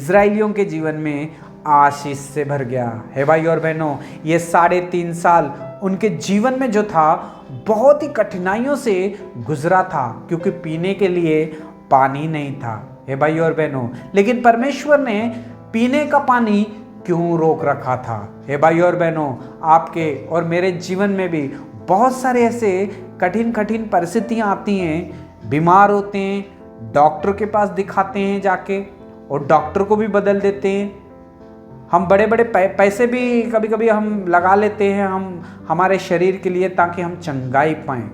इजराइलियों के जीवन में आशीष से भर गया। है भाई और बहनों, ये 3.5 साल उनके जीवन में जो था बहुत ही कठिनाइयों से गुजरा था, क्योंकि पीने के लिए पानी नहीं था। है भाई और बहनों, लेकिन परमेश्वर ने पीने का पानी क्यों रोक रखा था? हे भाई और बहनों, आपके और मेरे जीवन में भी बहुत सारे ऐसे कठिन कठिन परिस्थितियां आती हैं। बीमार होते हैं, डॉक्टर के पास दिखाते हैं जाके, और डॉक्टर को भी बदल देते हैं। हम बड़े बड़े पैसे भी कभी कभी हम लगा लेते हैं हमारे शरीर के लिए, ताकि हम चंगाई पाएं।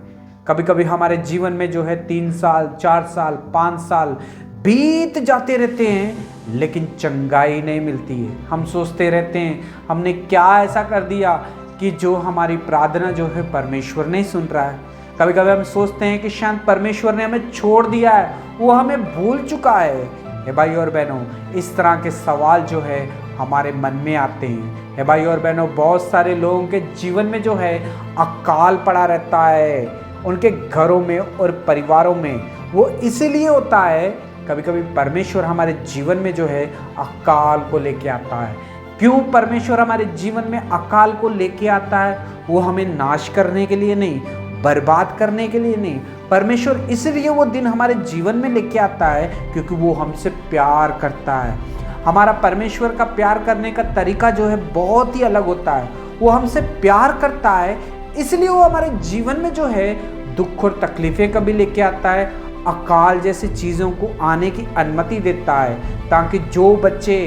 कभी कभी हमारे जीवन में जो है 3 साल 4 साल 5 साल बीत जाते रहते हैं, लेकिन चंगाई नहीं मिलती है। हम सोचते रहते हैं हमने क्या ऐसा कर दिया कि जो हमारी प्रार्थना जो है परमेश्वर नहीं सुन रहा है। कभी कभी हम सोचते हैं कि शायद परमेश्वर ने हमें छोड़ दिया है, वो हमें भूल चुका है। हे भाई और बहनों, इस तरह के सवाल जो है हमारे मन में आते हैं। हे भाई और बहनों, बहुत सारे लोगों के जीवन में जो है अकाल पड़ा रहता है, उनके घरों में और परिवारों में। वो इसीलिए होता है, कभी कभी परमेश्वर हमारे जीवन में जो है अकाल को लेके आता है। क्यों परमेश्वर हमारे जीवन में अकाल को लेके आता है? वो हमें नाश करने के लिए नहीं, बर्बाद करने के लिए नहीं। परमेश्वर इसलिए वो दिन हमारे जीवन में लेके आता है क्योंकि वो हमसे प्यार करता है। हमारा परमेश्वर का प्यार करने का तरीका जो है बहुत ही अलग होता है। वो हमसे प्यार करता है, इसलिए वो हमारे जीवन में जो है दुख और तकलीफें कभी लेके आता है, अकाल जैसी चीज़ों को आने की अनुमति देता है, ताकि जो बच्चे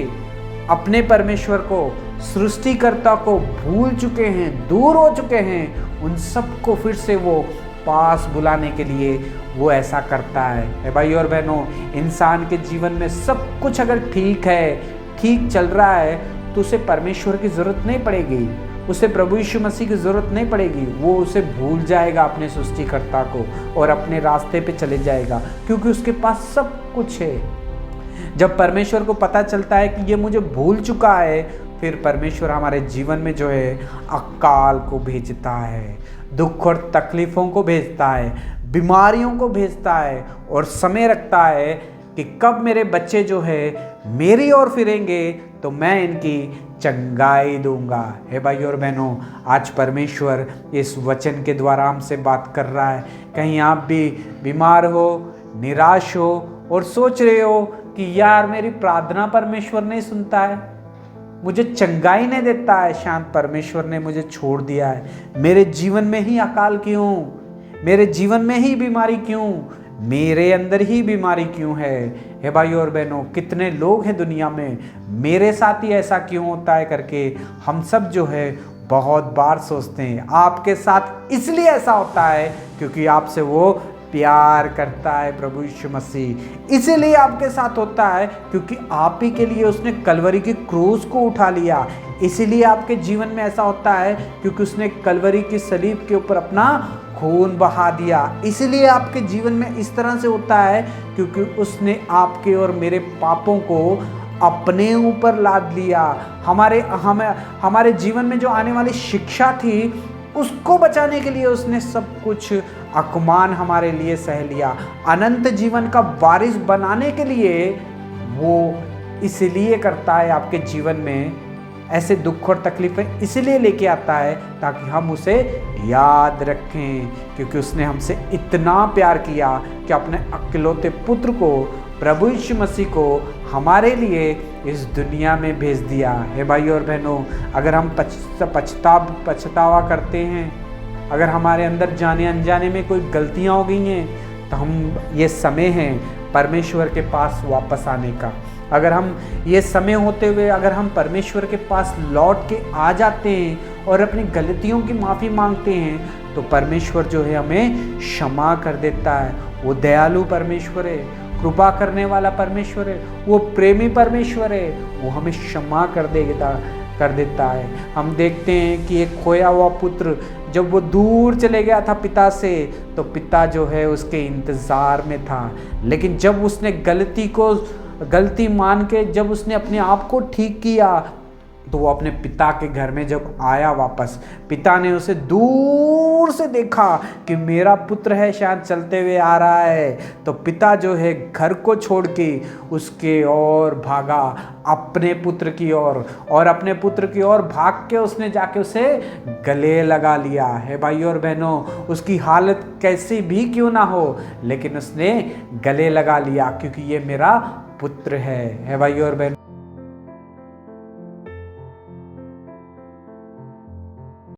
अपने परमेश्वर को, सृष्टिकर्ता को भूल चुके हैं, दूर हो चुके हैं, उन सबको फिर से वो पास बुलाने के लिए वो ऐसा करता है। भाई और बहनों, इंसान के जीवन में सब कुछ अगर ठीक है, ठीक चल रहा है, तो उसे परमेश्वर की ज़रूरत नहीं पड़ेगी, उसे प्रभु यीशु मसीह की ज़रूरत नहीं पड़ेगी। वो उसे भूल जाएगा, अपने सृष्टिकर्ता को, और अपने रास्ते पे चले जाएगा, क्योंकि उसके पास सब कुछ है। जब परमेश्वर को पता चलता है कि ये मुझे भूल चुका है, फिर परमेश्वर हमारे जीवन में जो है अकाल को भेजता है, दुख और तकलीफ़ों को भेजता है, बीमारियों को भेजता है, और समय रखता है कि कब मेरे बच्चे जो है मेरी ओर फिरेंगे तो मैं इनकी चंगाई दूंगा। हे भाई और बहनों, आज परमेश्वर इस वचन के द्वारा हमसे बात कर रहा है। कहीं आप भी बीमार हो, निराश हो और सोच रहे हो कि यार मेरी प्रार्थना परमेश्वर नहीं सुनता है, मुझे चंगाई नहीं देता है, शायद परमेश्वर ने मुझे छोड़ दिया है, मेरे जीवन में ही अकाल क्यों, मेरे जीवन में ही बीमारी क्यों, मेरे अंदर ही बीमारी क्यों है। हे भाई और बहनों, कितने लोग हैं दुनिया में, मेरे साथ ही ऐसा क्यों होता है करके हम सब जो है बहुत बार सोचते हैं। आपके साथ इसलिए ऐसा होता है क्योंकि आपसे वो प्यार करता है प्रभु यीशु मसीह। इसीलिए आपके साथ होता है क्योंकि आप ही के लिए उसने कलवरी की क्रूस को उठा लिया। इसीलिए आपके जीवन में ऐसा होता है क्योंकि उसने कलवरी की सलीब के ऊपर अपना खून बहा दिया। इसीलिए आपके जीवन में इस तरह से होता है क्योंकि उसने आपके और मेरे पापों को अपने ऊपर लाद लिया। हमारे जीवन में जो आने वाली शिक्षा थी, उसको बचाने के लिए उसने सब कुछ अपमान हमारे लिए सह लिया। अनंत जीवन का वारिस बनाने के लिए वो इसलिए करता है आपके जीवन में ऐसे दुख और तकलीफें, इसलिए लेके आता है ताकि हम उसे याद रखें, क्योंकि उसने हमसे इतना प्यार किया कि अपने इकलौते पुत्र को, प्रभु यीशु मसीह को हमारे लिए इस दुनिया में भेज दिया। हे भाई और बहनों, अगर हम पछतावा करते हैं, अगर हमारे अंदर जाने अनजाने में कोई गलतियां हो गई हैं, तो हम ये समय है परमेश्वर के पास वापस आने का। अगर हम ये समय होते हुए अगर हम परमेश्वर के पास लौट के आ जाते हैं और अपनी गलतियों की माफ़ी मांगते हैं, तो परमेश्वर जो है हमें क्षमा कर देता है। वो दयालु परमेश्वर है, कृपा करने वाला परमेश्वर है, वो प्रेमी परमेश्वर है, वो हमें क्षमा कर देता है। हम देखते हैं कि एक खोया हुआ पुत्र जब वो दूर चले गया था पिता से, तो पिता जो है उसके इंतज़ार में था, लेकिन जब उसने गलती मान के जब उसने अपने आप को ठीक किया, तो वो अपने पिता के घर में जब आया वापस, पिता ने उसे दूर से देखा कि मेरा पुत्र है, शायद चलते हुए आ रहा है। तो पिता जो है घर को छोड़ के उसके ओर भागा, अपने पुत्र की ओर, और अपने पुत्र की ओर भाग के उसने जाके उसे गले लगा लिया है। भाइयों और बहनों, उसकी हालत कैसी भी क्यों ना हो, लेकिन उसने गले लगा लिया, क्योंकि ये मेरा पुत्र है भाइयों और बहनों।